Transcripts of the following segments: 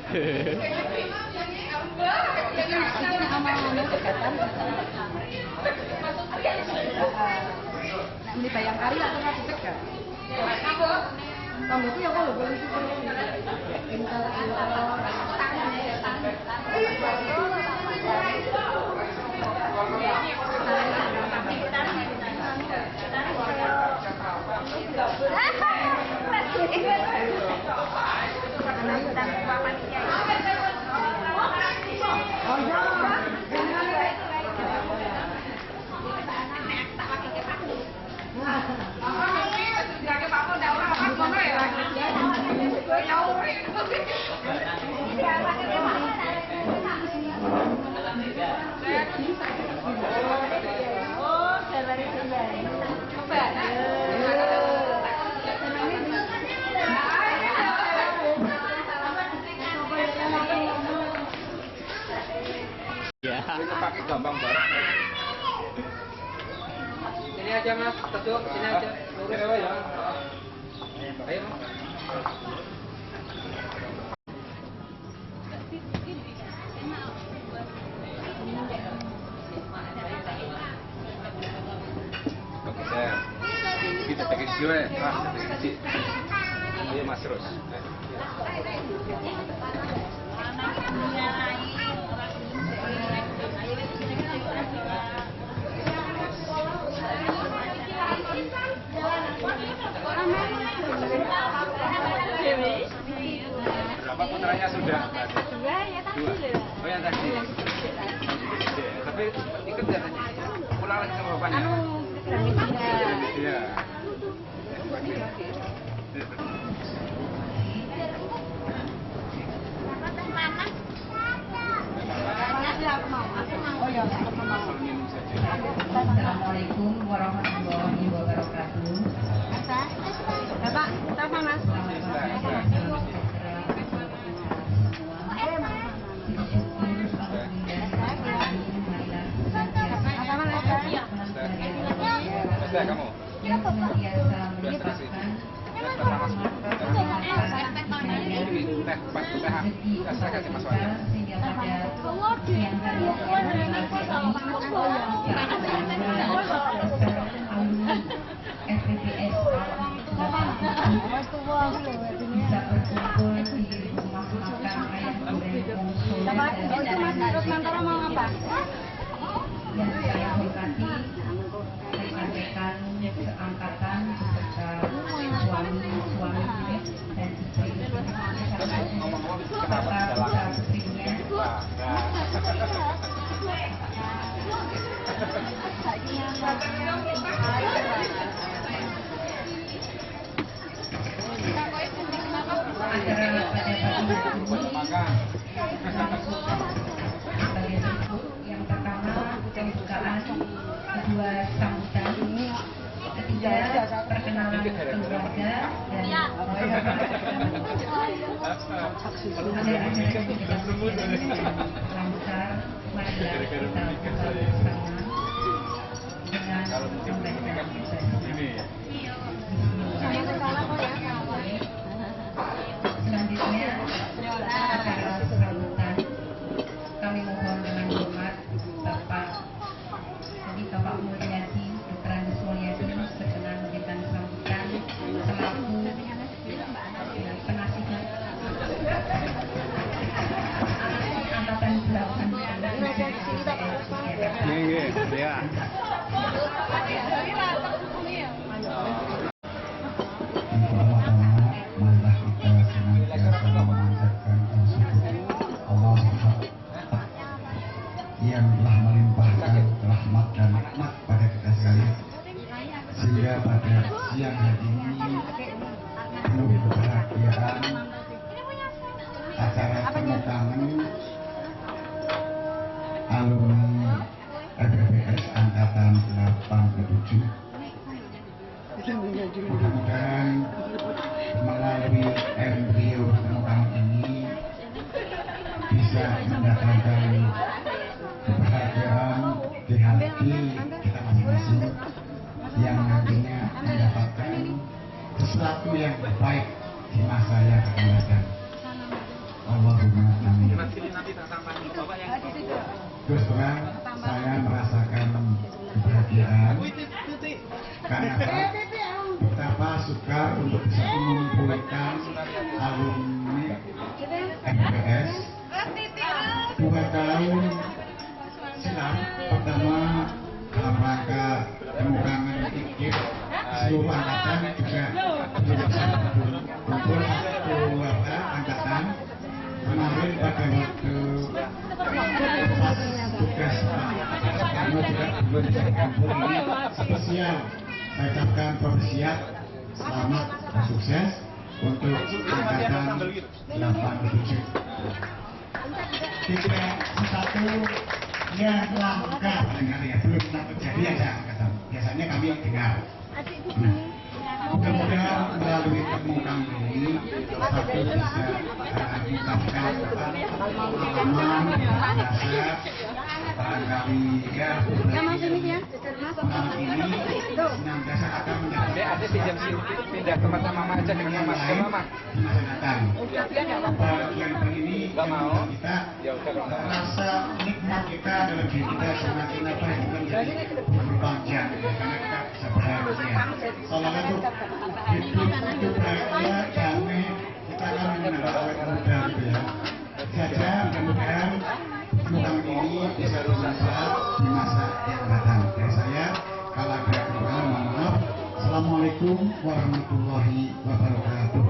Ini Bayangkari lah kan dicegah. Tanggoku ya kalau polisi pakai gampang banget. Sini aja mas, duduk sini aja. Lurus ya. Ayo mas. Oke saya. Kita pakai gue, Ayo mas terus. Berapa putranya sudah? Dua ya tadi. Oh yang tadi. Tapi ikut nggak tadi? Pulang lagi sama bapaknya? Iya. Assalamualaikum warahmatullahi wabarakatuh. Bapak, apa mas? Sudah kamu? Yang senantiasa menyebarkan saya kasih Mas Wanda. sehingga pada siang hari FPPS bisa berkumpul di rumah makan ayam goreng yang saya hormati rekan-rekan seangkatan beserta suami dan istri serta putra-putrinya. Acara pada pagi hari ini sebagai bentuk yang pertama pembukaan, kedua sambutan, ketiga perkenalan keluarga dan ada acara yang tidak lancar. Mari kita buka bersama dengan pembacaan selanjutnya acara sambutan. Kami mohon dengan hormat Bapak Mulyadi Dr. Andes Mulyadi berkenan memberikan sambutan selaku penasihat angkatan 8 Ya. yang telah melimpahkan rahmat dan nikmat pada kita sekalian, sehingga pada siang hari ini penuh kebahagiaan acara pernikahan alumni FPPS angkatan 87. Mudah-mudahan melalui embrio pernikahan ini bisa mendapatkan kebahagiaan di hati kita masing-masing, yang nantinya mendapatkan sesuatu yang baik di masa yang akan datang. Allahumma Amin. nanti tak tambahin bapak yang Terus terang saya merasakan kebahagiaan karena betapa suka untuk bisa mengumpulkan alumni MPS 2 tahun silam. Pertama dalam rangka pengurangan ikip seluruh angkatan juga belum bisa kumpul satu angkatan. Kemarin pada waktu tugas karena juga belum bisa kumpul ini spesial saya ucapkan Prof. Selamat dan sukses untuk angkatan 87. Tiga satu yang langka dengar ya, belum pernah terjadi ya angkatan. Biasanya kami dengar. Mudah-mudahan melalui temu kami ini satu bisa mengucapkan pengalaman, rasa barangkali ya malam ini senantiasa akan menjadi ada pinjam sini pindah tempat mama aja dengan mama ke mama di masa datang. Bagian ini nggak mau kita ya udah rasa nikmat kita dalam diri kita semakin apa itu menjadi berpanjang karena kita bisa bahagia. Soalnya itu hidup bahagia damai kita akan menambah awet muda gitu ya. Saja mudah-mudahan program ini bisa bermanfaat di masa yang datang. Dari saya kalau ada kekurangan mohon maaf. Assalamualaikum warahmatullahi wabarakatuh.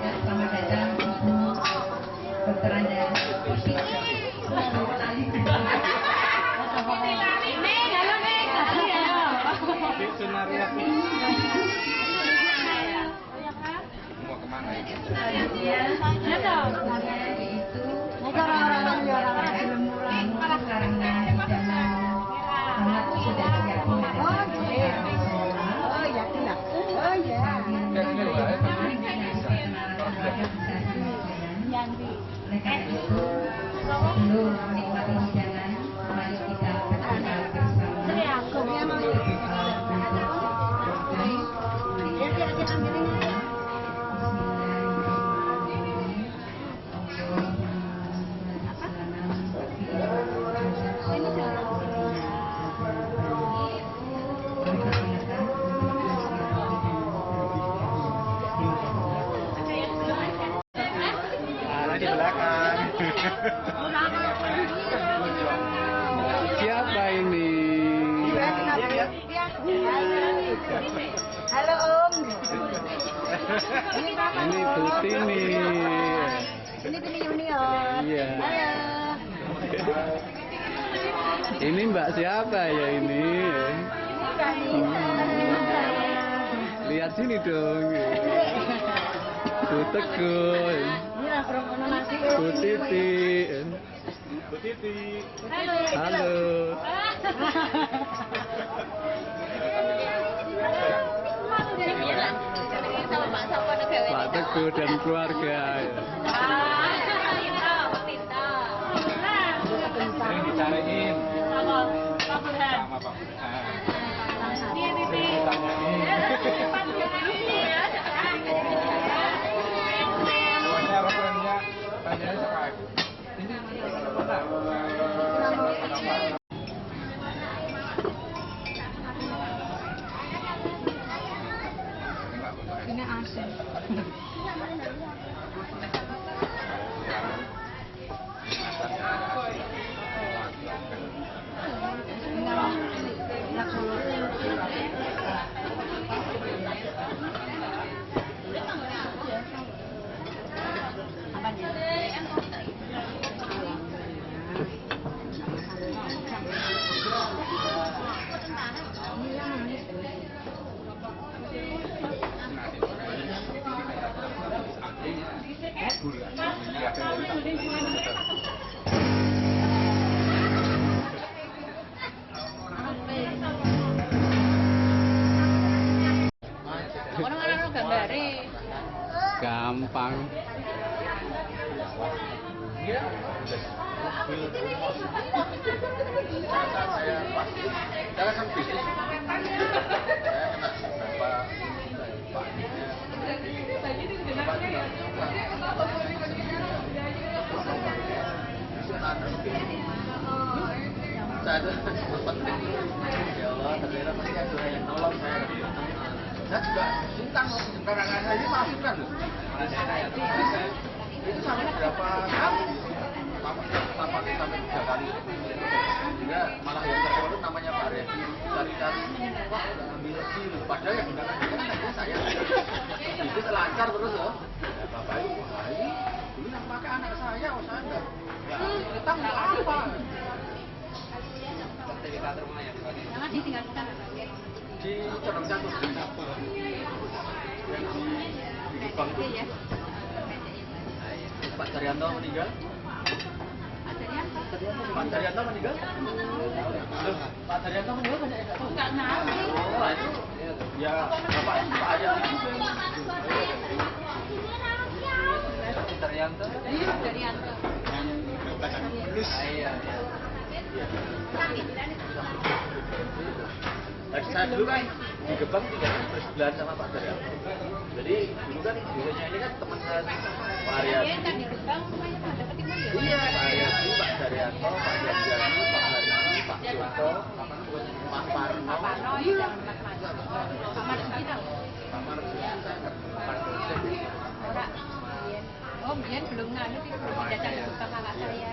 Selamat datang Ibu Dr. Anda. mau kemana ya? Yaitu karena hidangan anak sudah siap oleh karena itu sebelum menikmati hidangan mari kita berdoa bersama. Di belakang. Siapa ini? Halo Om. Ini Tuti nih. Ini Tini Junior. Iya. Halo. Ini Mbak siapa ya ini? Lihat sini dong. Bu Teguh. Ini promono nasi. Bu Titi. Bu Titi. Halo. Pak Teguh dan keluarga. Sering dicariin sama Pak Burhan. Pokoknya referennya tanya sekarang. Ini Ini asin. Orang-orang gambare. gampang. mobil rumah. Saya kan bisnis. Saya kena beberapa paknya. Saya sempat ya Allah, ternyata pasti ada yang nolong saya. Saya juga sungkan sembarangan saya ini masukkan loh. Itu sampai berapa kali? Sampai 3 kali. Sehingga malah yang terbaru namanya Pak Redi cari-cari, wah udah ambil lebih loh. Padahal yang gunakan hanya saya. Itu lancar terus loh. Ya, Bapak Ibu, ini yang pakai anak saya, oh saya enggak. Ya, kita nggak apa. Aktivitas rumah yang tadi. Jangan ditinggalkan. Di Condong Catur. Yang di Gebang itu. Ya. Pak Daryanto meninggal. Pak Daryanto meninggal? Pak Daryanto meninggal banyak yang nggak tahu. Nggak ngerti. Oh, itu ya Bapak Ayah itu. Pak Daryanto. Iya, Daryanto. Iya. Saya dulu kan di Gebang juga bersebelahan sama Pak Daryanto. Jadi dulu kan dulunya ini kan teman saya Pak Aryadi. Iya, kan di Gebang semuanya pada ketemu ya. Iya, Pak Aryadi, Pak Daryanto, Pak Janjani, Pak Haryadi, Pak Joko, Pak Parno. Iya. Pak Marzuki tahu? Pak Marzuki saya nggak Pak dosen. Orang. Oh, Bian belum nganu sih, belum datang ke Gebang kakak saya.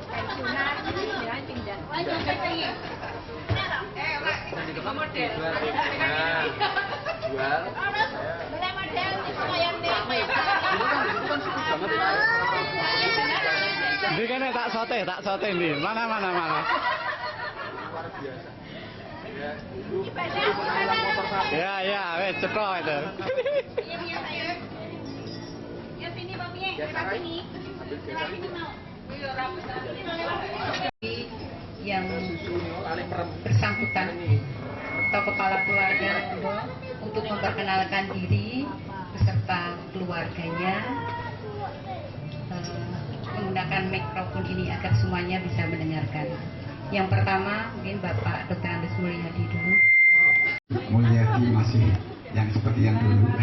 Pensiunan, dia pindah. Lanjut ke sini. Di Gebang model. Nah, jual. Mulai model nih lumayan deh. Dulu kan sepi banget ya. Ini kan tak sote ini. Mana. Luar biasa. Ya, dulu mengenal motor saya. Ya, wes cetok itu. Iya, sayang. Ya sini, Pak Mie. Biasa, Rai. Sini. Ambil biasa ini. yang Paling merem. bersangkutan atau kepala keluarga untuk memperkenalkan diri beserta keluarganya menggunakan mikrofon ini agar semuanya bisa mendengarkan. Yang pertama mungkin Bapak Dr. Andes Mulyadi dulu. Mulyadi masih yang seperti yang dulu.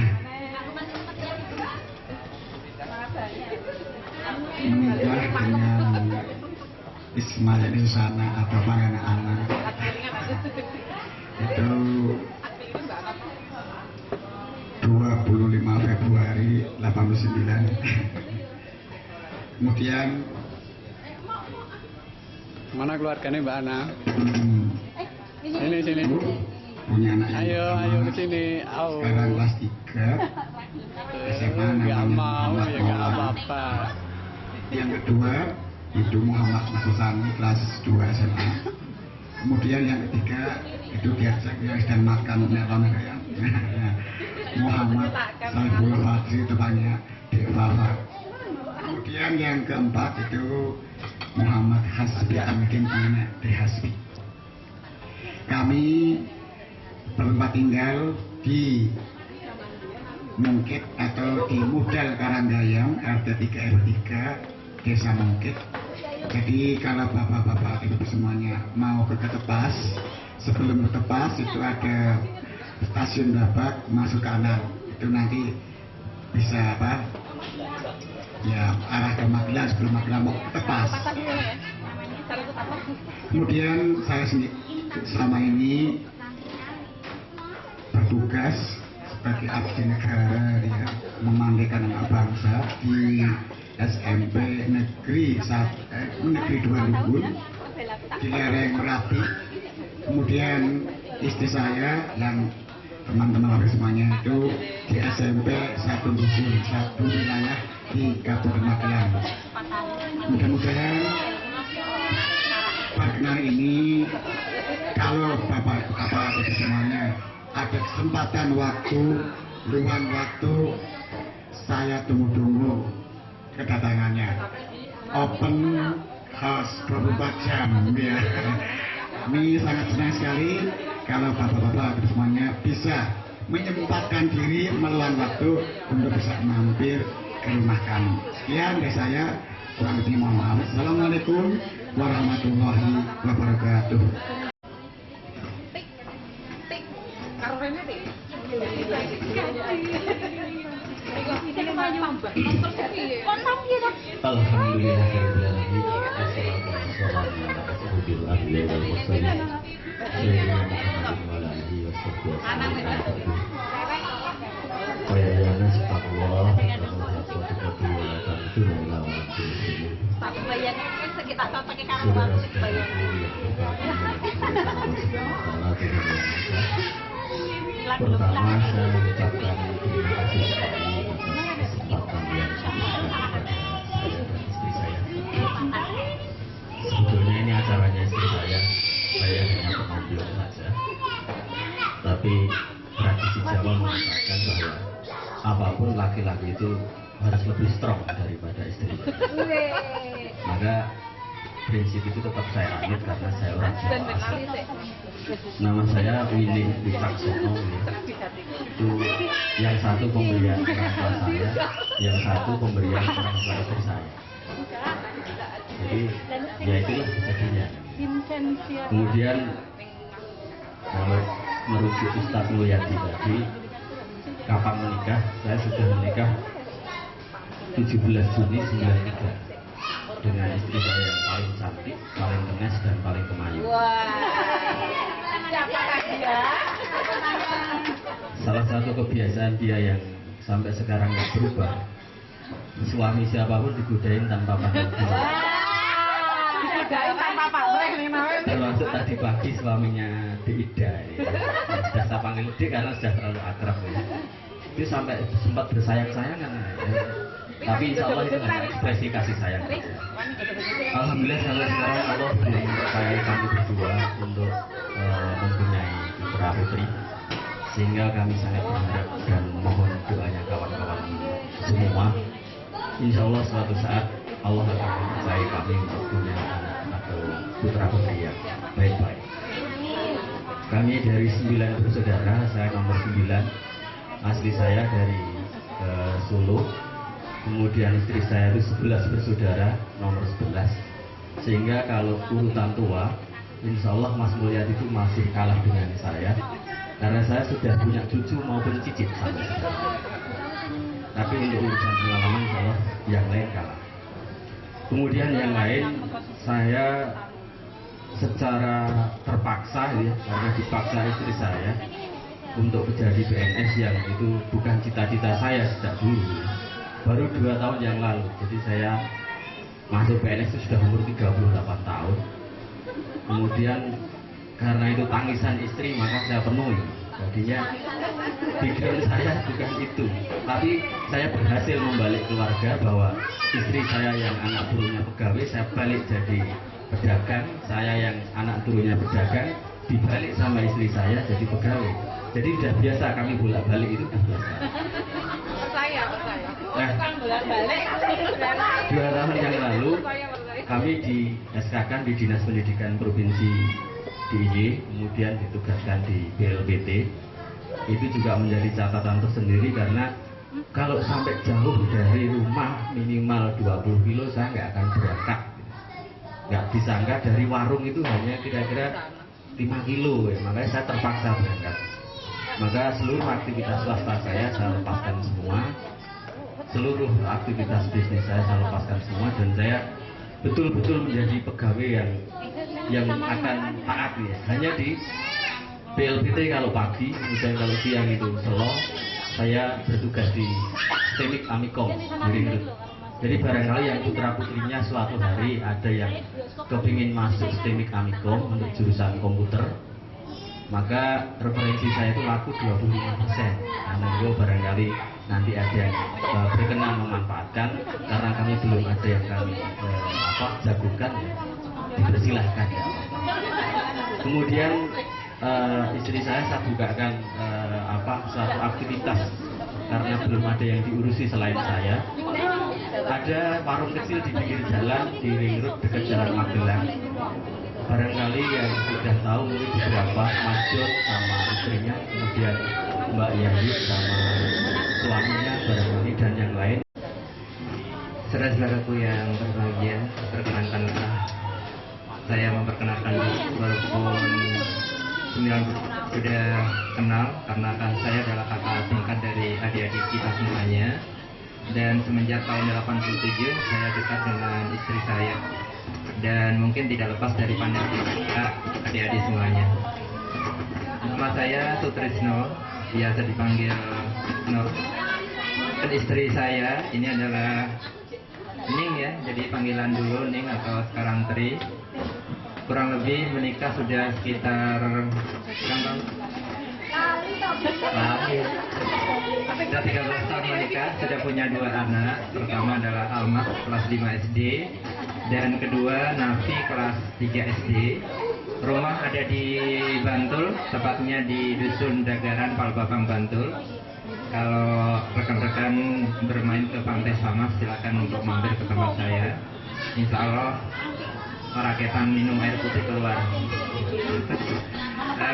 Menikah dengan Ismail Insana atau Mariana Ana itu 25 Februari 89. Kemudian Mana keluarganya Mbak Ana? Sini. punya anak yang Ayo pertama, ke sini. sekarang kelas 3 SMA Nggak namanya mau Muhammad ya nggak Maulana. apa-apa. Yang kedua itu Muhammad Masusani kelas 2 SMA. Kemudian yang ketiga itu dia yang sedang makan melon kayak Muhammad Saiful Fadri tepatnya di Fafa. Kemudian yang keempat itu Muhammad Hasbi Amkin Ina di Hasbi. Kami bertempat tinggal di Mungkit atau di Mudal Karanggayam RT 3 RW 3 Desa Mungkit. Jadi kalau bapak-bapak ibu semuanya mau ke Ketepas, sebelum Ketepas itu ada stasiun Babak masuk kanan, itu nanti bisa apa? Ya arah ke Magelang, sebelum Magelang mau ke Ketepas. Kemudian saya sendiri selama ini bertugas sebagai abdi negara dia memanggilkan anak bangsa di SMP Negeri 2 Luhur di lereng Merapi. Kemudian istri saya dan teman-teman semuanya itu di SMP 1 Luhur, 1 wilayah di Kabupaten Magelang. Mudah-mudahan perkenalan ini kalau bapak ibu semuanya ada kesempatan waktu, luang waktu, saya tunggu-tunggu kedatangannya. Open house 24 jam ya. Kami sangat senang sekali kalau bapak-bapak semuanya bisa menyempatkan diri meluang waktu untuk bisa mampir ke rumah kami. Sekian dari saya. Kurang lebih mohon maaf. Assalamualaikum warahmatullahi wabarakatuh. Alhamdulillahirobbilalamin. Pertama saya mengucapkan terima kasih sekali atas kesempatan yang diberikan kepada saya dan istri saya. Sebetulnya ini acaranya istri saya hanya penampilan saja. Tapi tradisi Jawa mengatakan bahwa apapun laki-laki itu harus lebih strong daripada istri. Maka prinsip itu tetap saya anut karena saya orang Jawa asli. Nama saya Willy Wicaksono. Itu yang satu pemberian orang tua saya, yang satu pemberian orang tua istri saya. Jadi ya itulah jadinya. Kemudian kalau merujuk Ustadz Mulyadi tadi, kapan menikah? Saya sudah menikah 17 Juni 93 dengan istri saya yang paling cantik, paling tegas dan paling kemayu. Salah satu kebiasaan dia yang sampai sekarang nggak berubah, suami siapapun digodain tanpa pandang bulu. Termasuk tadi pagi suaminya Ida, sudah saya panggil Dik karena sudah terlalu akrab ya. Itu sampai sempat bersayang-sayangan ya. Tapi insya Allah itu hanya ekspresi kasih sayang. Alhamdulillah sampai sekarang Allah belum saya kami berdua untuk mempunyai putra putri, sehingga kami sangat berharap dan mohon doanya kawan-kawan semua. Insya Allah suatu saat Allah akan mempercayai kami untuk punya anak atau putra putri yang baik-baik. Kami dari 9 bersaudara, saya nomor 9, asli saya dari Solo. Kemudian istri saya itu 11 bersaudara, nomor 11. Sehingga kalau urutan tua, insya Allah Mas Mulyadi itu masih kalah dengan saya, karena saya sudah punya cucu maupun cicit sampai sekarang. Tapi untuk urusan pengalaman insya Allah yang lain kalah. Kemudian yang lain saya secara terpaksa ya, karena dipaksa istri saya untuk menjadi PNS yang itu bukan cita-cita saya sejak dulu ya. Baru 2 tahun yang lalu, jadi saya masuk PNS itu sudah umur 38 tahun. Kemudian karena itu tangisan istri maka saya penuhi. Jadinya pikiran saya bukan itu, tapi saya berhasil membalik keluarga bahwa istri saya yang anak turunnya pegawai saya balik jadi pedagang, saya yang anak turunnya pedagang dibalik sama istri saya jadi pegawai. Jadi sudah biasa kami bolak-balik, itu sudah biasa. Bolak-balik 2 tahun yang lalu kami di SK-kan di Dinas Pendidikan Provinsi DIY, kemudian ditugaskan di BLPT. Itu juga menjadi catatan tersendiri karena kalau sampai jauh dari rumah minimal 20 kilo saya nggak akan berangkat. Nggak disangka dari warung itu hanya kira-kira 5 kilo ya, makanya saya terpaksa berangkat. Maka seluruh aktivitas swasta saya lepaskan semua, seluruh aktivitas bisnis saya lepaskan semua, dan saya betul-betul menjadi pegawai yang akan taat ya. Hanya di BLPT kalau pagi, kemudian kalau siang itu selo, saya bertugas di STEMIK Amikom di Ringrut. Jadi barangkali yang putra putrinya suatu hari ada yang kepingin masuk STEMIK Amikom untuk jurusan komputer, maka referensi saya itu laku 25%. Nah, monggo barangkali nanti ada yang berkenan memanfaatkan, karena kami belum ada yang kami jagokan ya, dipersilahkan ya. Kemudian istri saya bukakan suatu aktivitas karena belum ada yang diurusi selain saya. Ada warung kecil di pinggir jalan di Ringrut dekat Jalan Magelang. Barangkali yang sudah tahu mungkin beberapa, Mas Jod sama istrinya, kemudian Mbak Yayi sama suaminya barangkali, dan yang lain. Saudara-saudaraku yang berbahagia, perkenankanlah saya memperkenalkan diri, walaupun sudah kenal karena saya adalah kakak tingkat dari adik-adik kita semuanya. Dan semenjak tahun 87 saya dekat dengan istri saya, dan mungkin tidak lepas dari pandangan kita adik-adik semuanya. Nama saya Sutrisno, biasa dipanggil Nur. Dan istri saya ini adalah Ning ya, jadi panggilan dulu Ning atau sekarang Tri. Kurang lebih menikah sudah sekitar berapa? Sudah 13 tahun menikah, sudah punya 2 anak. Pertama adalah Alma kelas 5 SD, dan kedua Nafi kelas 3 SD. Rumah ada di Bantul, tepatnya di Dusun Dagaran, Palbabang, Bantul. Kalau rekan-rekan bermain ke Pantai Samas, silakan untuk mampir ke tempat saya. Insya Allah raketan minum air putih keluar.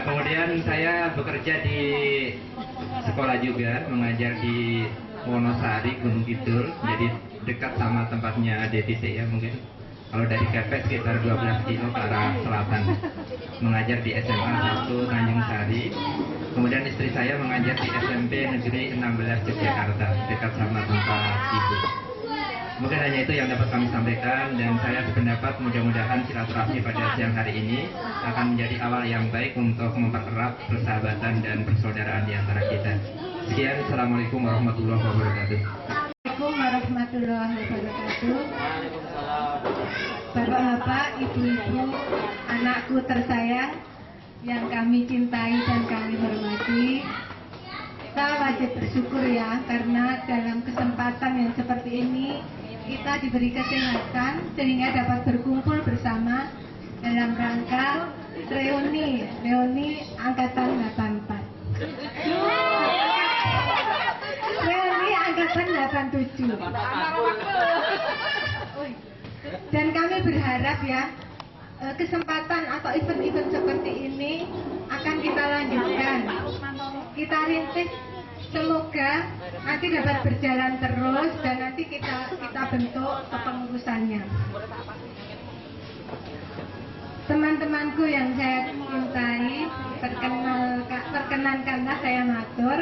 Kemudian saya bekerja di sekolah juga, mengajar di Wonosari, Gunung Kidul, jadi dekat sama tempatnya Titik ya mungkin. Kalau dari Kepes sekitar 12 kilo ke arah selatan. Mengajar di SMA 1 Tanjung Sari. Kemudian istri saya mengajar di SMP Negeri 16 Yogyakarta, dekat sama tempat ibu. Mungkin hanya itu yang dapat kami sampaikan, dan saya sependapat mudah-mudahan silaturahmi pada siang hari ini akan menjadi awal yang baik untuk mempererat persahabatan dan persaudaraan di antara kita. Sekian, Assalamualaikum warahmatullahi wabarakatuh. Assalamualaikum warahmatullahi wabarakatuh. Bapak-bapak, ibu-ibu, anakku tersayang yang kami cintai dan kami hormati, kita wajib bersyukur ya, karena dalam kesempatan yang seperti ini kita diberi kesehatan sehingga dapat berkumpul bersama dalam rangka reuni angkatan 84. Reuni angkatan 87. Dan kami berharap ya, kesempatan atau event-event seperti ini akan kita lanjutkan, kita rintis, semoga nanti dapat berjalan terus dan nanti kita bentuk kepengurusannya. Teman-temanku yang saya cintai, perkenankanlah saya matur.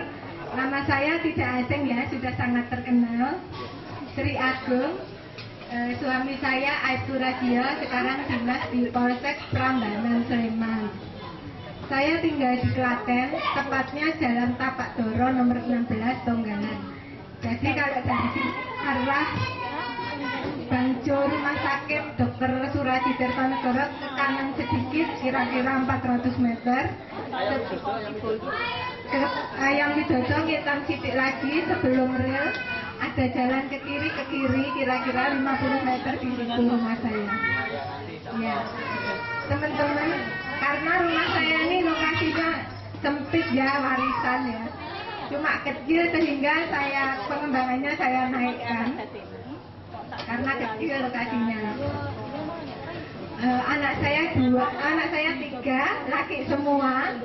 Nama saya tidak asing ya, sudah sangat terkenal, Sri Agung. Suami saya Aibtu Radio, sekarang dinas di Polsek Prambanan, Sleman. Saya tinggal di Klaten, tepatnya Jalan Tapak Doro nomor 16 Tonggalan. Jadi kalau dari sini arah Bangjo Rumah Sakit Dr. Suradi Tirtonegoro ke kanan sedikit, kira-kira 400 meter. Ke Ayam Widodo ngitung sidik lagi sebelum rel. Ada jalan ke kiri kira-kira 50 meter di situ rumah saya. Ya, teman-teman, karena rumah saya ini lokasinya sempit ya, warisan ya, cuma kecil sehingga pengembangannya saya naikkan karena kecil lokasinya. Anak saya 3, laki semua.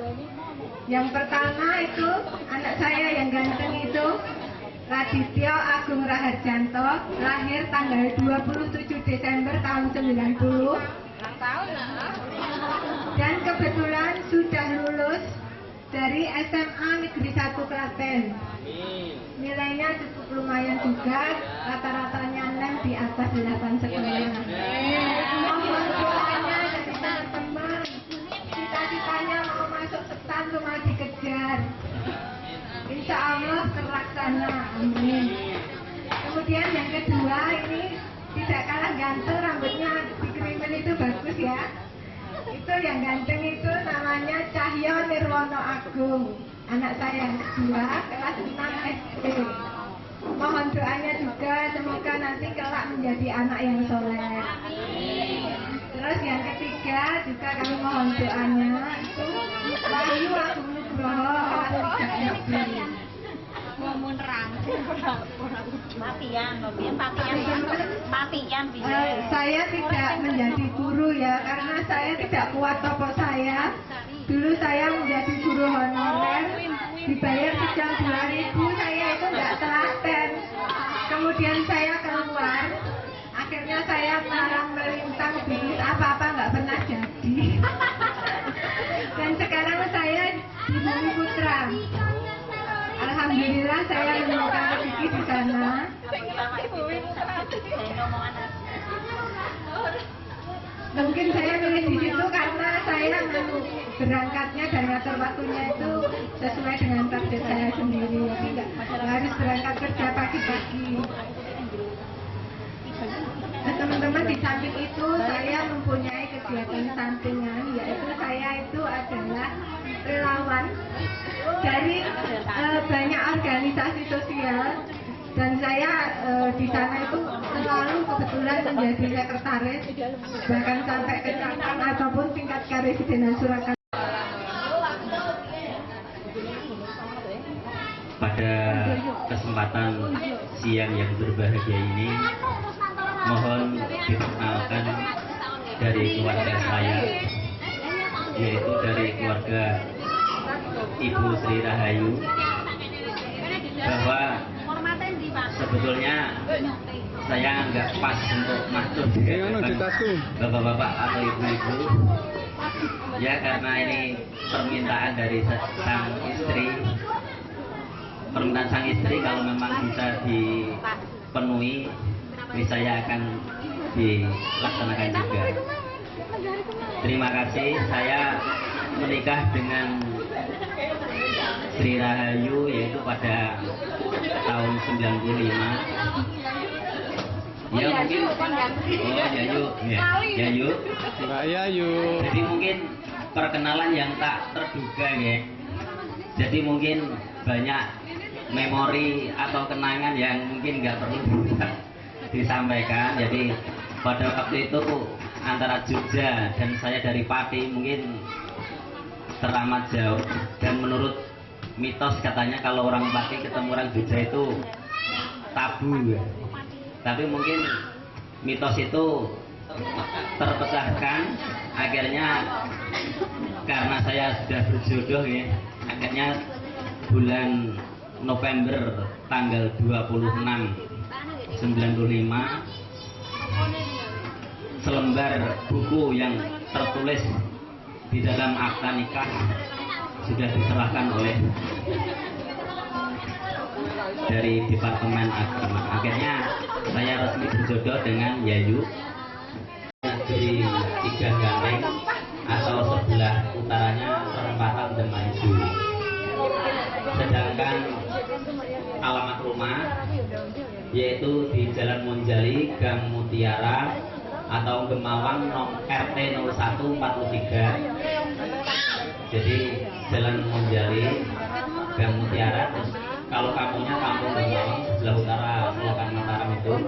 Yang pertama itu anak saya yang ganteng itu Radityo Agung Raharjanto, lahir tanggal 27 Desember tahun 90. Dan kebetulan sudah lulus dari SMA Negeri 1 Klaten. Nilainya cukup lumayan juga, rata-ratanya 6 di atas 8 sekolah. Mohon doanya dari teman-teman, cita-citanya mau masuk STAN cuma dikejar. Insya Allah terlaksana, amin. Kemudian yang kedua ini tidak kalah ganteng, rambutnya dikerimin itu bagus ya. Itu yang ganteng itu namanya Cahyo Nirwono Agung, anak saya yang kedua, kelas 6 SD. Mohon doanya juga, semoga nanti kelak menjadi anak yang soleh. Terus yang ketiga juga kami mohon doanya itu Wahyu Agung Nugroho kelas 3 SD. Saya tidak menjadi guru ya, karena saya tidak kuat topok saya. Dulu saya menjadi guru honorer, dibayar sejam 2.000, saya itu nggak telaten. Kemudian saya keluar, akhirnya saya malah melintang bisnis apa-apa nggak pernah jadi. Dan sekarang saya di Bumi Putra. Alhamdulillah saya menemukan rezeki di sana. Mungkin saya milih di situ karena saya berangkatnya dan ngatur waktunya itu sesuai dengan target saya sendiri. Jadi nggak harus berangkat kerja pagi-pagi. Nah, teman-teman, di samping itu saya mempunyai kegiatan sampingan, yaitu saya itu adalah relawan dari banyak organisasi sosial. Dan saya di sana itu selalu kebetulan menjadi sekretaris, bahkan sampai ke cabang ataupun tingkat karesidenan Surakarta. Pada kesempatan siang yang berbahagia ini, mohon diperkenalkan dari keluarga saya, yaitu dari keluarga Ibu Sri Rahayu, bahwa sebetulnya saya nggak pas untuk masuk di hadapan bapak-bapak atau ibu-ibu, ya karena ini permintaan dari sang istri. Permintaan sang istri kalau memang bisa dipenuhi, ini saya akan dilaksanakan juga. Terima kasih. Saya menikah dengan Sri Rahayu yaitu pada tahun 95. Ya mungkin Yayu. Jadi mungkin perkenalan yang tak terduga ya. Jadi mungkin banyak memori atau kenangan yang mungkin nggak perlu disampaikan. Jadi pada waktu itu antara Jogja dan saya dari Pati mungkin teramat jauh, dan menurut mitos katanya kalau orang Pati ketemu orang Jogja itu tabu ya. Tapi mungkin mitos itu terpecahkan akhirnya karena saya sudah berjodoh ya. Akhirnya bulan November tanggal 26 95 selembar buku yang tertulis di dalam akta nikah sudah diserahkan oleh dari Departemen Agama. Akhirnya saya resmi berjodoh dengan Yayu dari 3 ganteng atau sebelah utaranya perempatan Demaju. Sedangkan alamat rumah yaitu di Jalan Monjali, Gang Mutiara atau Gemawang RT 0143. Jadi Jalan Monjali, Gang Mutiara. Terus kalau kampungnya kampung Gemawang sebelah utara Selokan Mataram itu.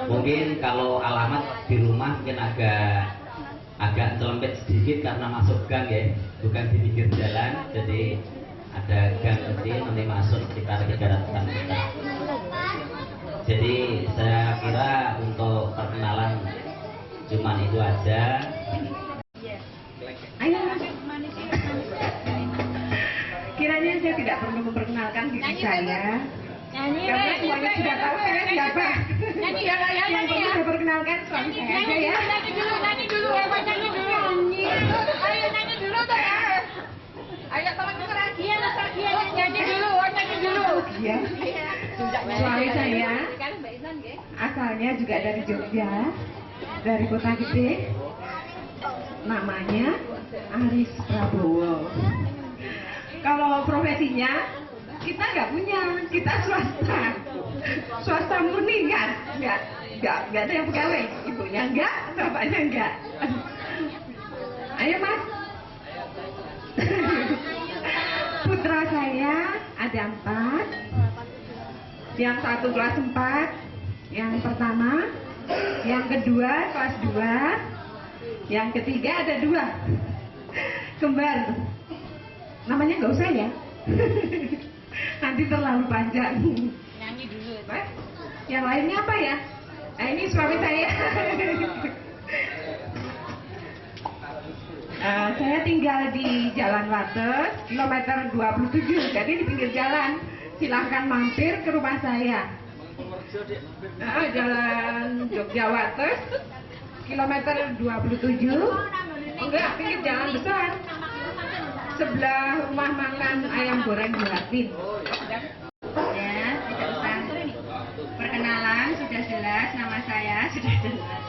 Mungkin kalau alamat di rumah mungkin agak celempit sedikit karena masuk gang ya, bukan di pinggir jalan. Jadi ada gang kecil nanti masuk sekitar 300-an meter. Jadi saya kira untuk perkenalan cuman itu aja. Ayo. Kiranya saya tidak perlu memperkenalkan diri saya. Karena semuanya sudah tahu saya siapa. Yang perlu saya perkenalkan suami saya aja ya. Nyanyi dulu. Ayo nyanyi dulu tuh ya. Ayo teman-teman nyanyi dulu. Ya. Suami saya asalnya juga dari Jogja, dari Kota Gede. Namanya Aris Prabowo. Kalau profesinya kita nggak punya, kita swasta murni kan, nggak ada yang pegawai, ibunya nggak, bapaknya nggak. Ayo mas. Putra saya ada 4, yang satu kelas 4, yang pertama, yang kedua kelas 2, yang ketiga ada 2 kembar. Namanya nggak usah ya. Nanti terlalu panjang. Nyanyi dulu. Yang lainnya apa ya? Nah ini suami saya. Saya tinggal di Jalan Wates, kilometer 27, jadi di pinggir jalan. Silahkan mampir ke rumah saya. Jalan Jogja Wates, kilometer 27. Enggak, pinggir jalan besar. Sebelah rumah makan ayam goreng Gelatin. Ya, tidak usah perkenalan, sudah jelas nama saya, sudah jelas.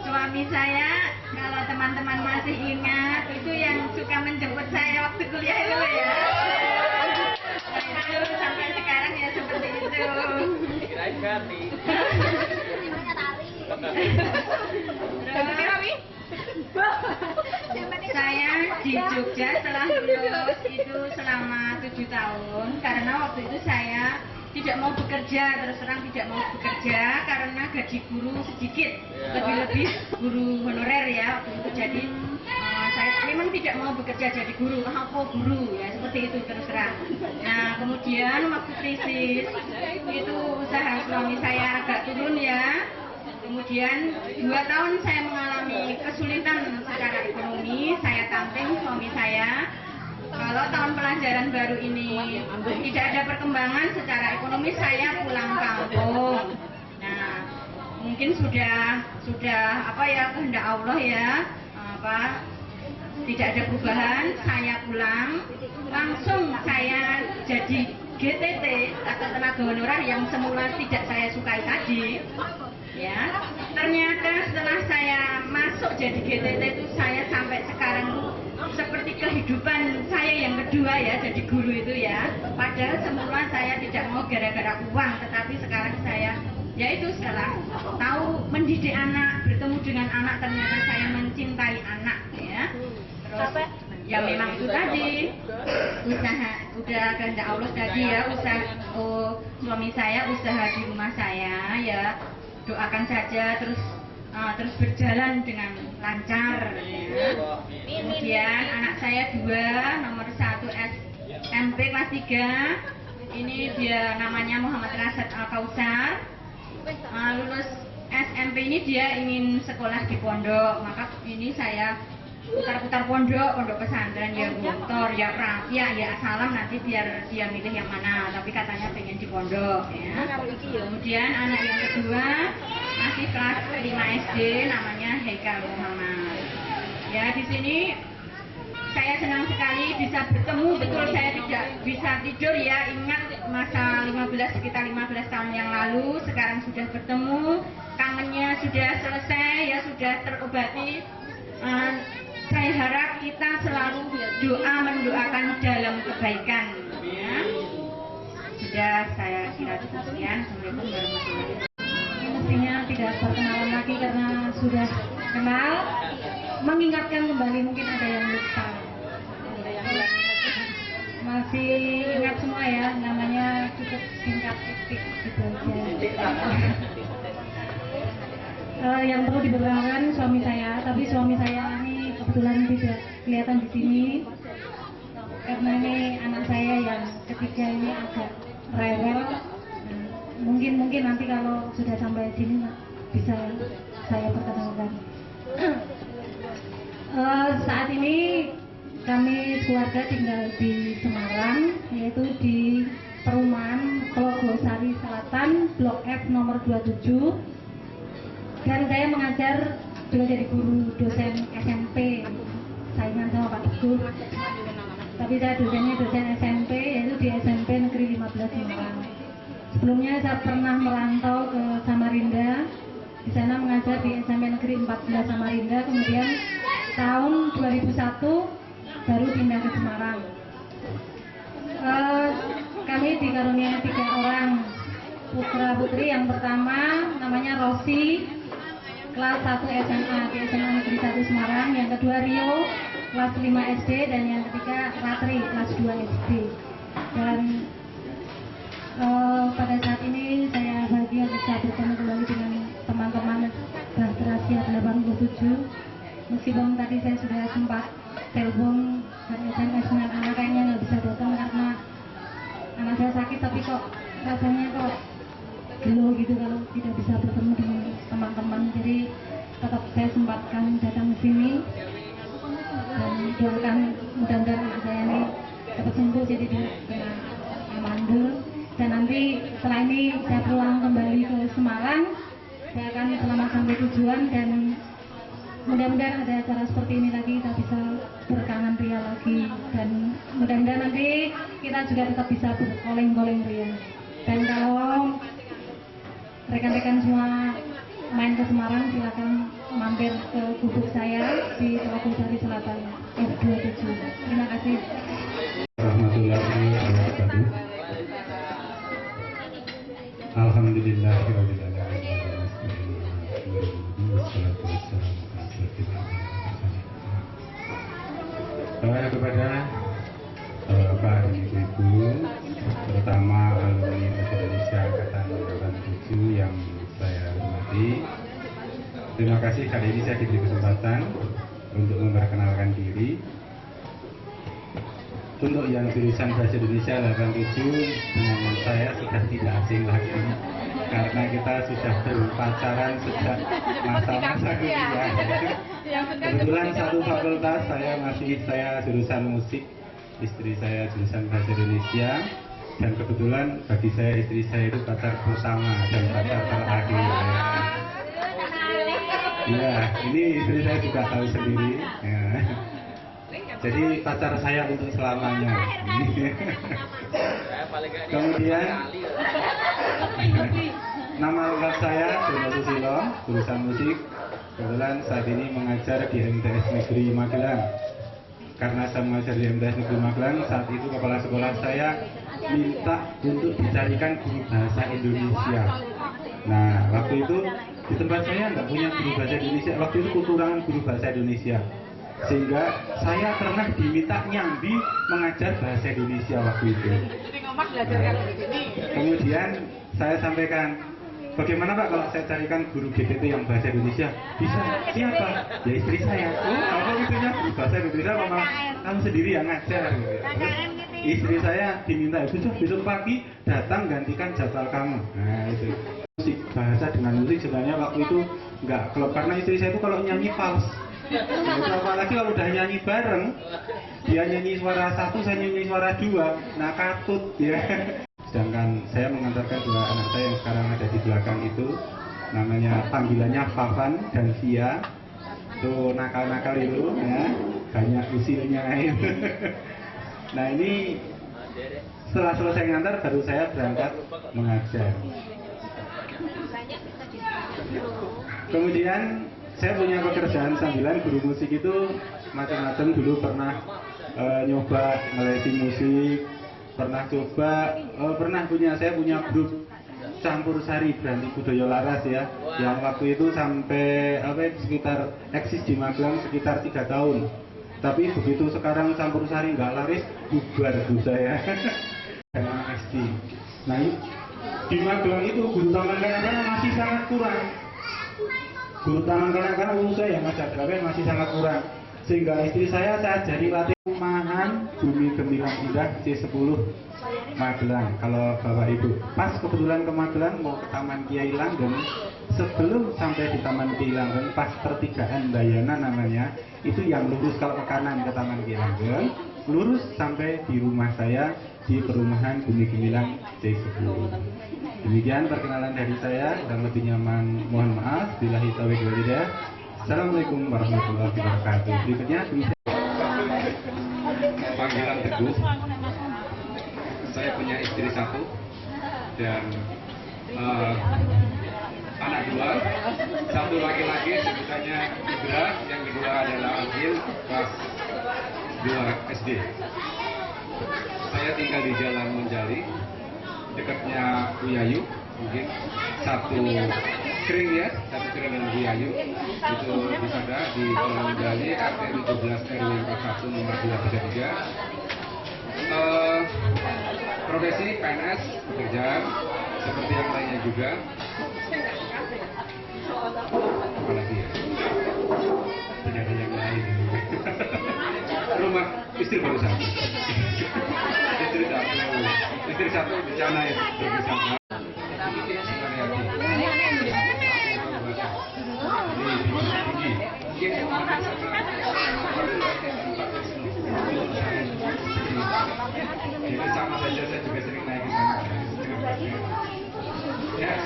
Suami saya, kalau teman-teman masih ingat, itu yang suka menjemput saya waktu kuliah itu ya. Nah, itu sampai sekarang ya seperti itu. Kirain ganti. Saya di Jogja setelah lulus itu selama 7 tahun, karena waktu itu saya tidak mau bekerja, terus terang tidak mau bekerja karena gaji guru sedikit, lebih-lebih guru honorer ya waktu itu. Jadi saya memang tidak mau bekerja jadi guru, apa guru ya, seperti itu terus terang. Nah kemudian waktu krisis itu usaha suami saya agak turun ya. Kemudian 2 tahun saya mengalami kesulitan secara ekonomi, saya tantang suami saya. Kalau tahun pelajaran baru ini tidak ada perkembangan secara ekonomi, saya pulang kampung. Nah, mungkin sudah apa ya, kehendak Allah ya, tidak ada perubahan. Saya pulang, langsung saya jadi GTT atau tenaga honorer yang semula tidak saya sukai tadi. Ya, ternyata setelah saya masuk jadi GTT itu, saya sampai sekarang seperti kehidupan saya yang kedua ya, jadi guru itu ya. Padahal semula saya tidak mau gara-gara uang, tetapi sekarang saya yaitu setelah tahu mendidik anak, bertemu dengan anak, ternyata saya mencintai anak ya. Terus ya memang itu tadi usaha, udah kehendak Allah tadi ya, usaha suami saya usaha di rumah saya ya, doakan saja terus berjalan dengan lancar ya. Kemudian anak saya 2, nomor 1 SMP kelas 3, ini dia namanya Muhammad Rasad Al-Kausar. Lulus SMP ini dia ingin sekolah di pondok, maka ini saya putar-putar pondok pesantren ya, Guntur ya, Prapia ya, Salam, nanti biar dia milih yang mana, tapi katanya pengen di pondok ya. Kemudian anak yang kedua masih kelas 5 SD, namanya Haikal Muhammad. Ya, di sini saya senang sekali bisa bertemu, betul saya tidak bisa tidur ya, ingat masa sekitar 15 tahun yang lalu, sekarang sudah bertemu, kangennya sudah selesai ya, sudah terobati. Saya harap kita selalu mendoakan dalam kebaikan ya. Sudah saya kira cukup sekian. Assalamualaikum warahmatullahi wabarakatuh. Mestinya tidak perkenalan lagi karena sudah kenal. Mengingatkan kembali, mungkin ada yang lupa. Masih ingat semua ya, namanya cukup singkat titik gitu aja. Yang perlu diberitakan suami saya, tapi suami saya ini kebetulan tidak kelihatan di sini karena ini anak saya yang ketiga ini agak rewel. Mungkin nanti kalau sudah sampai sini bisa saya perkenalkan. Saat ini kami keluarga tinggal di Semarang, yaitu di perumahan Klogosari Selatan, Blok F nomor 27. Dan saya mengajar juga jadi guru dosen SMP, saingan sama Pak Teguh. Tapi saya dosennya dosen SMP, yaitu di SMP Negeri 15 Semarang. Sebelumnya saya pernah merantau ke Samarinda, di sana mengajar di SMP Negeri 14 Samarinda. Kemudian tahun 2001 baru pindah ke Semarang. Kami dikaruniai 3 orang putra putri. Yang pertama namanya Rosi, kelas 1 SMA di SMA Negeri 1 Semarang. Yang kedua Rio, kelas 5 SD. Dan yang ketiga Ratri, kelas 2 SD. Dan pada saat ini saya bahagia bisa bertemu kembali dengan teman-teman Bahtera Siap 87. Meskipun tadi saya sudah sempat telepon dan SMS dengan anak, kayaknya nggak bisa datang karena anak saya sakit, tapi kok rasanya kok gelo gitu kalau tidak bisa bertemu dengan teman-teman. Jadi tetap saya sempatkan datang ke sini. dan doakan mudah-mudahan anak saya ini cepat sembuh jadi tidak kena mandul. Dan nanti setelah ini saya pulang kembali ke Semarang, saya akan selamat sampai tujuan dan mudah-mudahan ada acara seperti ini lagi kita bisa berkangen ria lagi, dan mudah-mudahan nanti kita juga tetap bisa berkoleng-koleng ria. Dan kalau rekan-rekan semua main ke Semarang, silakan mampir ke gubuk saya di Telaga Sari Selatan F27. Terima kasih. Warahmatullahi wabarakatuh. Alhamdulillahirabbil alamin. Wassalatu wassalamu ala asyrofil anbiya'i. Kepada Bapak dan Ibu, terutama alumni Indonesia Angkatan 87 yang saya hormati, terima kasih kali ini saya diberi kesempatan untuk memperkenalkan diri. Untuk yang jurusan Bahasa Indonesia 87, dengan saya sudah tidak asing lagi karena kita sudah berpacaran sejak masa-masa kuliah. Kebetulan satu fakultas, saya jurusan musik, istri saya jurusan Bahasa Indonesia, dan kebetulan bagi saya istri saya itu pacar pertama dan pacar terakhir. Ya, ini istri saya juga tahu sendiri. Ya. Jadi pacar saya untuk selamanya. Kemudian nama lengkap saya Dono Susilo, jurusan musik. Kebetulan saat ini mengajar di MTS Negeri Magelang. Karena saya mengajar di MTS Negeri Magelang, saat itu kepala sekolah saya minta untuk dicarikan guru bahasa Indonesia. Nah, waktu itu di tempat saya nggak punya guru bahasa Indonesia. Waktu itu kekurangan guru bahasa Indonesia, sehingga saya pernah diminta nyambi mengajar bahasa Indonesia waktu itu. Kemudian saya sampaikan, bagaimana Pak kalau saya carikan guru GTT yang bahasa Indonesia? Bisa. Siapa? Ya istri saya. Oh, kalau itunya guru bahasa Indonesia kok malah kamu sendiri yang ngajar. Terus istri saya diminta, besok pagi datang gantikan jadwal kamu. Nah itu. Musik bahasa dengan musik sebenarnya waktu itu enggak klop, karena istri saya itu kalau nyanyi fals. Nah, apalagi kalau udah nyanyi bareng, dia nyanyi suara satu, saya nyanyi suara dua, nah katut ya. Sedangkan saya mengantarkan dua anak saya yang sekarang ada di belakang itu, namanya panggilannya Pavan dan Via, tuh nakal-nakal itu, ya, banyak usilnya. Nah ini setelah selesai ngantar baru saya berangkat mengajar. Kemudian saya punya pekerjaan sambilan guru musik itu macam-macam. Dulu pernah nyoba ngelesi musik, pernah saya punya grup campur sari Beranti Budaya Laras ya, yang waktu itu sampai sekitar eksis di Magelang sekitar 3 tahun. Tapi begitu sekarang campur sari nggak laris, bubar bu saya. Dan SD. Nah di Magelang itu guru taman kanak-kanak masih sangat kurang. Guru taman kanak-kanak saya yang ngajar grafen masih sangat kurang, sehingga istri saya ajari latih rumahan Bumi Gemilang Indah C10 Magelang. Kalau Bapak Ibu pas kebetulan ke Magelang mau ke Taman Kiai Langgeng, sebelum sampai di Taman Kiai Langgeng pas pertigaan Dayana namanya, itu yang lurus kalau ke kanan ke Taman Kiai Langgeng, lurus sampai di rumah saya di perumahan Bumi Gemilang C10. Demikian perkenalan dari saya, dan lebih nyaman mohon maaf. Billahi taufiq wal hidayah. Assalamualaikum warahmatullahi wabarakatuh. Berikutnya panggilan Teguh. Saya punya istri satu dan anak dua, satu laki-laki sebutannya Ibra, yang kedua adalah Agil, kelas 2 SD. Saya tinggal di Jalan Monjali, dekatnya Buyayu, mungkin satu kering dan Buyayu, itu di sana di Jalan Monjali, RT 17 RW 41 nomor 233. Profesi PNS, bekerja seperti yang lainnya juga. Apalagi ya, tidak ada yang lain. Rumah istri baru satu. Istri satu di sana ya, bersama. Tinggi.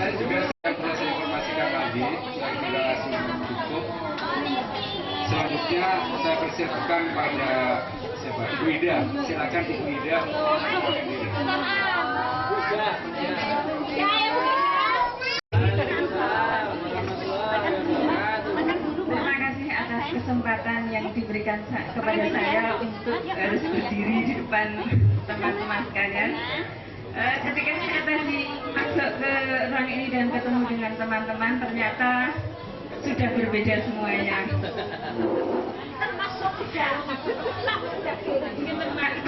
saya juga proses informasikan lagi, saya kira sudah cukup. Selanjutnya saya persilakan pada siapa? Ibu Ida. Silakan Ibu Ida. Terima kasih atas kesempatan yang diberikan kepada saya untuk harus berdiri di depan teman-teman sekalian. Ketika saya tadi masuk ke ruang ini dan ketemu dengan teman-teman, ternyata sudah berbeda semuanya.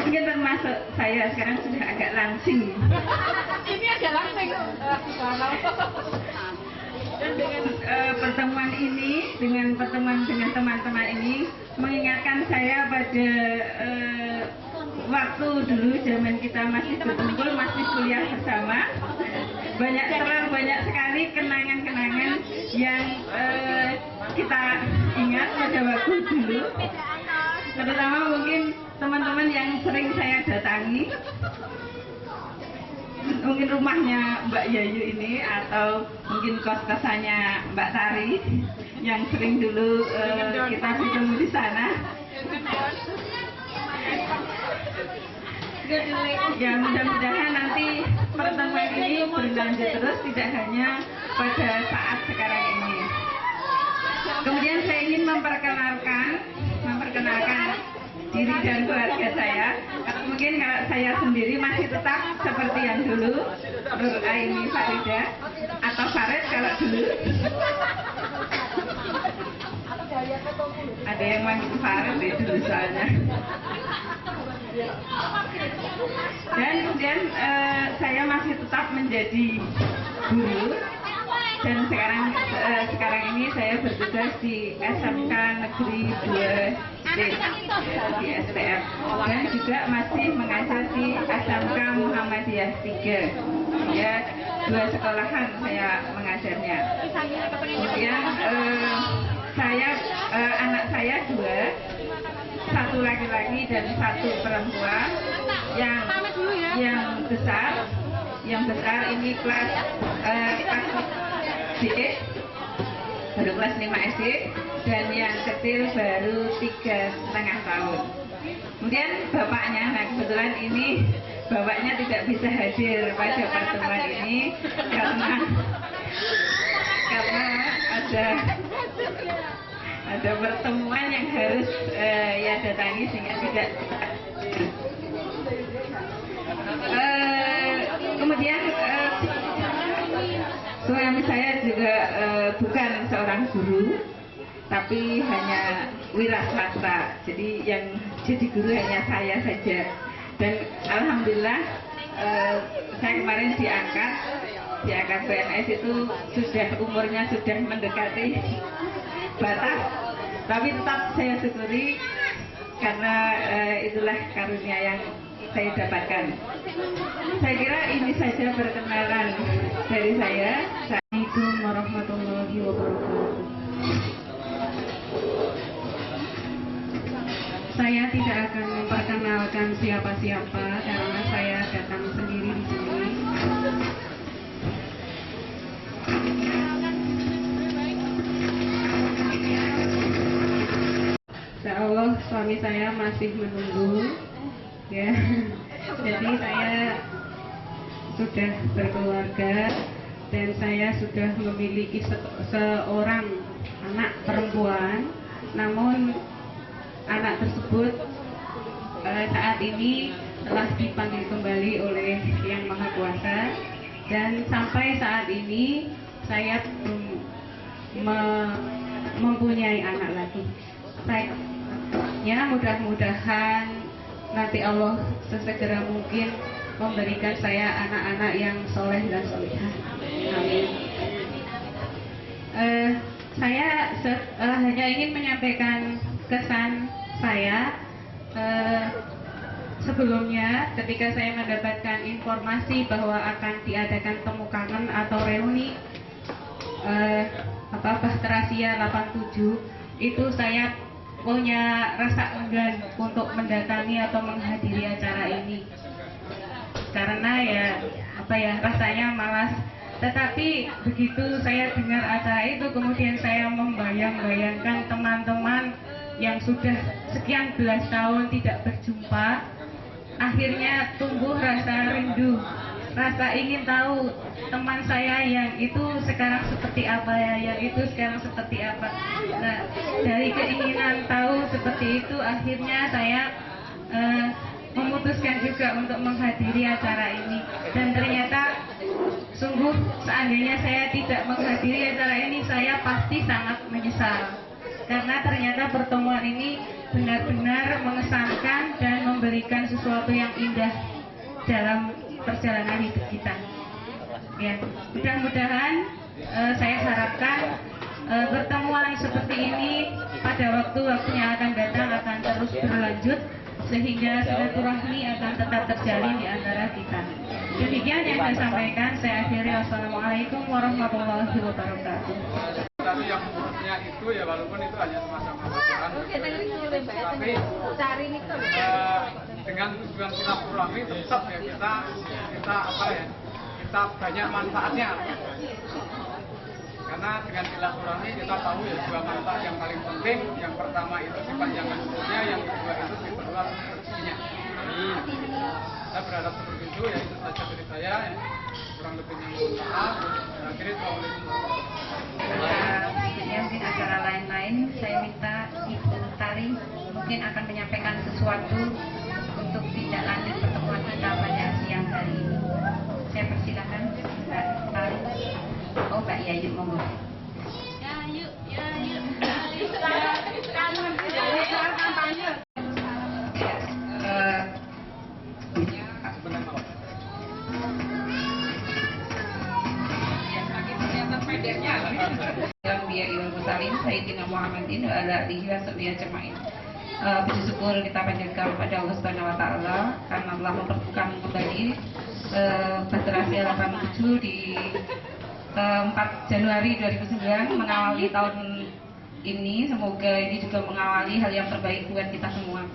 Mungkin termasuk saya sekarang sudah agak langsing. Ini agak langsing. Dan dengan pertemuan ini, dengan pertemuan dengan teman-teman ini, mengingatkan saya pada waktu dulu zaman kita masih berkumpul, masih kuliah bersama. Terlalu banyak sekali kenangan-kenangan yang kita ingat pada waktu dulu. Terutama mungkin teman-teman yang sering saya datangi, mungkin rumahnya Mbak Yayu ini atau mungkin kos-kosannya Mbak Tari yang sering dulu kita bertemu di sana. Ya, mudah-mudahan nanti pertemuan ini berlanjut terus, tidak hanya pada saat sekarang ini. Kemudian saya ingin memperkenalkan diri dan keluarga saya. Mungkin kalau saya sendiri masih tetap seperti yang dulu, Nur Aini Farida atau Farid kalau dulu. Ada yang manggil Farid itu dulu soalnya. Dan kemudian saya masih tetap menjadi guru, dan sekarang ini saya bertugas di SMK Negeri 2 di STM, dan juga masih mengajar di SMK Muhammadiyah 3, ya 2 sekolahan saya mengajarnya. Kemudian anak saya 2, 1 laki-laki dan 1 perempuan. Yang besar ini kelas SD, baru kelas 5 SD, dan yang kecil baru 3,5 tahun. Kemudian bapaknya, nah kebetulan ini bapaknya tidak bisa hadir pada pertemuan ini karena ada pertemuan yang harus ya datangi sehingga tidak. Kemudian suami saya juga bukan seorang guru, tapi hanya wira swasta. Jadi yang jadi guru hanya saya saja. Dan alhamdulillah saya kemarin diangkat PNS itu umurnya sudah mendekati batas, tapi tetap saya syukuri karena itulah karunia yang saya dapatkan. Saya kira ini saja perkenalan dari saya. Assalamualaikum warahmatullahi wabarakatuh. Saya tidak akan memperkenalkan siapa-siapa karena saya datang sendiri di sini. Insya Allah suami saya masih menunggu, ya. Jadi saya sudah berkeluarga dan saya sudah memiliki seorang anak perempuan. Namun anak tersebut saat ini telah dipanggil kembali oleh Yang Maha Kuasa, dan sampai saat ini saya belum mempunyai anak lagi. Ya, mudah-mudahan nanti Allah sesegera mungkin memberikan saya anak-anak yang soleh dan solehah. Amin. Saya hanya ingin menyampaikan kesan saya. Sebelumnya ketika saya mendapatkan informasi bahwa akan diadakan temu kangen atau reuni Bahtera Asia 87, itu saya punya rasa enggan untuk mendatangi atau menghadiri acara ini, karena rasanya malas Tetapi begitu saya dengar acara itu, kemudian saya membayang-bayangkan teman-teman yang sudah sekian belas tahun tidak berjumpa, akhirnya tumbuh rasa rindu, rasa ingin tahu teman saya yang itu sekarang seperti apa ya, yang itu sekarang seperti apa. Nah, dari keinginan tahu seperti itu, akhirnya saya memutuskan juga untuk menghadiri acara ini. Dan ternyata sungguh seandainya saya tidak menghadiri acara ini, saya pasti sangat menyesal. Karena ternyata pertemuan ini benar-benar mengesankan dan memberikan sesuatu yang indah dalam perjalanan hidup kita. Ya, mudah-mudahan saya harapkan pertemuan seperti ini pada waktu-waktu yang akan datang akan terus berlanjut, sehingga silaturahmi akan tetap terjalin di antara kita. Demikian yang saya sampaikan. Saya akhiri. Wassalamualaikum warahmatullahi wabarakatuh. Tapi yang menurutnya itu ya, walaupun itu hanya semacam aturan, tapi dengan tujuan silaturahmi tetap ya kita apa ya, kita banyak manfaatnya. Karena dengan silaturahmi kita tahu ya dua manfaat yang paling penting. Yang pertama itu dipanjangkan umurnya, yang kedua itu diperluas rezekinya. Saya berharap seperti itu, ya itu saja dari saya ya. Kurang lebihnya mohon maaf. Akhirnya assalamualaikum warahmatullahi Ya, mungkin acara lain-lain saya minta Ibu Tari mungkin akan menyampaikan sesuatu untuk tindak lanjut pertemuan kita pada siang hari ini. Saya persilakan Mbak Tari. Oh, Mbak Yayu, monggo. Sayyidina Muhammadin wa ala alihi wa sahbihi ajma'in. Puji syukur kita panjatkan kepada Allah Subhanahu wa taala karena telah mempertemukan kembali Badr 87 di 4 Januari 2009 mengawali tahun ini. Semoga ini juga mengawali hal yang terbaik buat kita semua.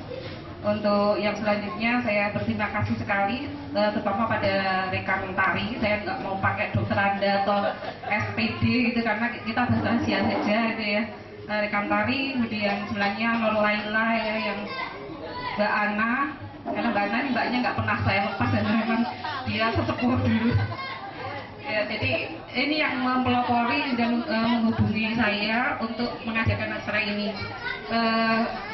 Untuk yang selanjutnya saya berterima kasih sekali terutama pada rekan Tari. Saya nggak mau pakai Dokter Anda atau SPD gitu karena kita rahasia saja gitu ya. Rekan Tari, kemudian sebelahnya Nur Laila ya, yang Mbak Ana. Karena Mbak Ana mbaknya nggak pernah saya lepas dan memang dia sesepuh dulu. Ya, jadi ini yang mempelopori dan menghubungi saya untuk mengadakan acara ini.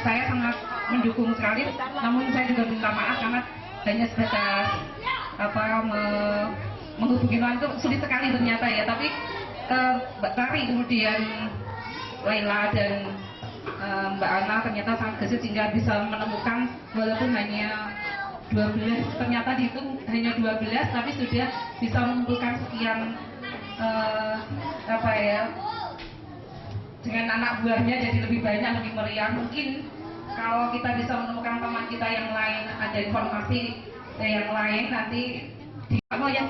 Saya sangat mendukung sekali, namun saya juga minta maaf karena hanya sebatas menghubungi orang itu sulit sekali ternyata ya. Tapi Mbak Tari kemudian Laila dan Mbak Ana ternyata sangat gesit sehingga bisa menemukan walaupun hanya 12, ternyata dihitung hanya 12 tapi sudah bisa mengumpulkan sekian dengan anak buahnya jadi lebih banyak, lebih meriah. Mungkin kalau kita bisa menemukan teman kita yang lain, ada informasi yang lain nanti yang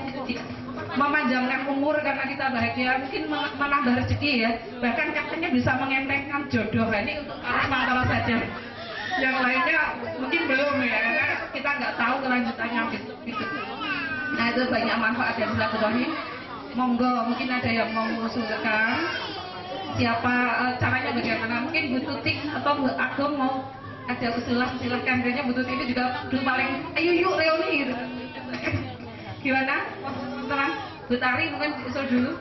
memanjangkan umur karena kita bahagia, mungkin menambah rezeki ya, bahkan katanya bisa mengentengkan jodoh. Ini untuk kalau saja, yang lainnya mungkin belum ya, karena kita nggak tahu kelanjutannya gitu. Nah itu banyak manfaat dari silaturahmi. Monggo mungkin ada yang mau mengusulkan siapa caranya bagaimana, mungkin Bu Tutik atau Bu Agong mau ada usulan, silahkan. Kayaknya Bu Tutik ini juga dulu paling ayo yuk reuni gitu. Gimana teman-teman? Bu Tari mungkin usul dulu.